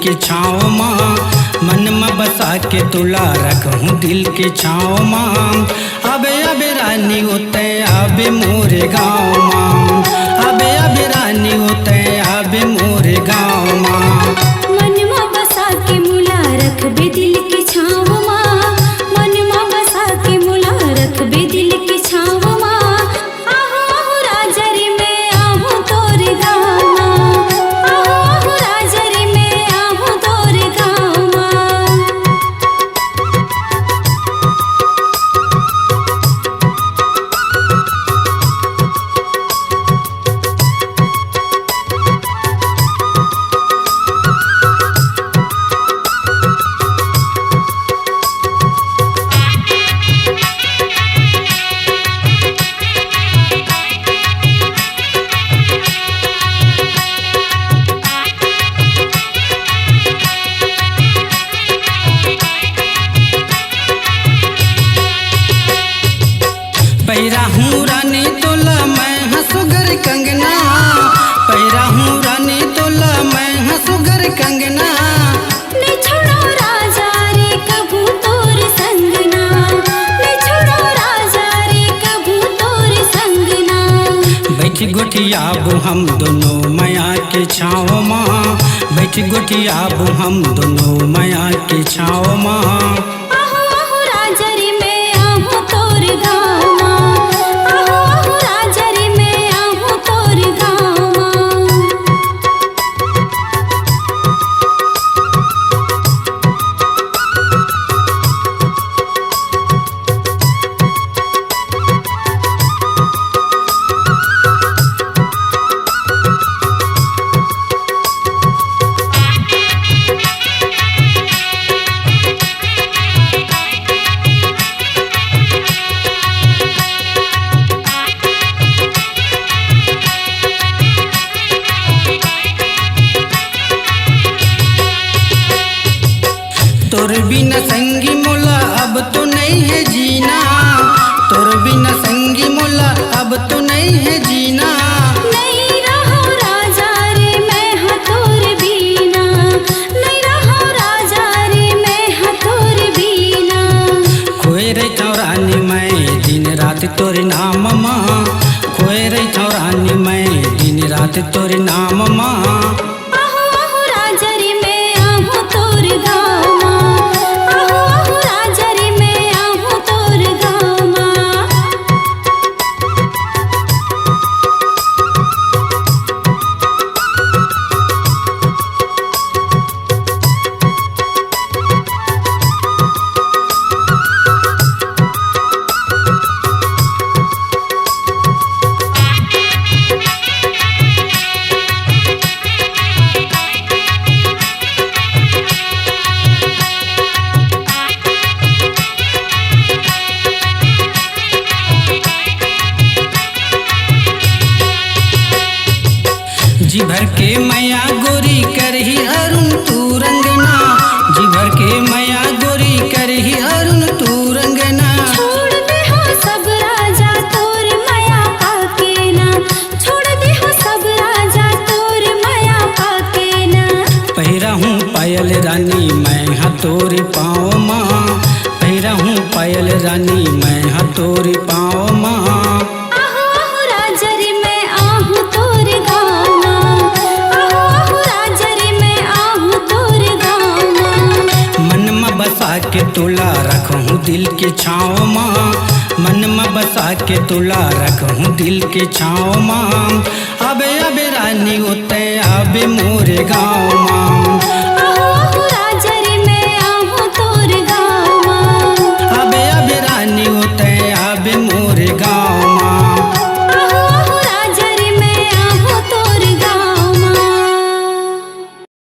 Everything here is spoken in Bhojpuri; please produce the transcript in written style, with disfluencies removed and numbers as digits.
के छाँव माँ, मन में बसा के तुला रखूँ दिल के छाँव माँ। अबे अबे रानी होते अबे मोरे गाँव माँ, अबे अबे रानी होते अबे मोरे गाँव माँ। मन में बसा के मुला रख बे दिल के छाँव माँ, मन में बसा के मुला रख बे दिल के छाँव माँ। आहू आहू राजरी में आहू तोर गाँव माँ, आहू आहू राजरी में आहू तोर गाँव माँ। पैरा हूँ रानी तोला मैं हंसुगर कंगना, पैरा हूँ रानी तोला मैं हंसुगर कंगना। नहीं छोड़ो राजा रे कबू तोर संगना, नहीं छोड़ो राजा रे कबू तोर संगना। बैठ गोटियाबू हम दोनों माया के छाँव माँ, बैठ गोटियाबू हम दोनों माया के छाँव माँ। आहू आहू राजरी में आहू तोर गाँव माँ, आहू आहू राजरी में आहू तोर गाँव माँ। तोर बिना संगी मोला अब तो नहीं है जीना, तोर बिना संगी मोला अब तो नहीं है जीना। नहीं रहो राजा रे मैं हाँ तोर बीना, नहीं रहो राजा रे मैं हाँ तोर बीना। खोए रहता रानी मैं दिन रात तोरे नाम माँ, खोए रहता रानी मैं दिन रात तोरे नाम माँ। आहू आहू राजरी में आहू तोर गाँव माँ, आहू आहू राजरी में आहू तोर गाँव माँ। जी भर के मैया गोरी करही अरुण तू रंगना, जी भर के मैया गोरी करही अरुण तू रंगना। छोड़ दे हो सब राजा तोर माया पाके ना, छोड़ दे हो सब राजा तोर माया पाके ना। पहिरा हूँ पायल रानी मैं हाँ तोरे पाँव माँ, पहिरा हूँ पायल रानी मैं हाँ तोरे पाँव माँ। आहू आहू राजरी में आहू तोर गाँव माँ, आहू आहू राजरी में आहू तोर गाँव माँ। मन में बसा के तुला रखूँ दिल के छाँव माँ, मन में बसा के तुला रखूँ दिल के छाँव माँ। अबे अबे रानी होते अबे मोरे गाँव माँ।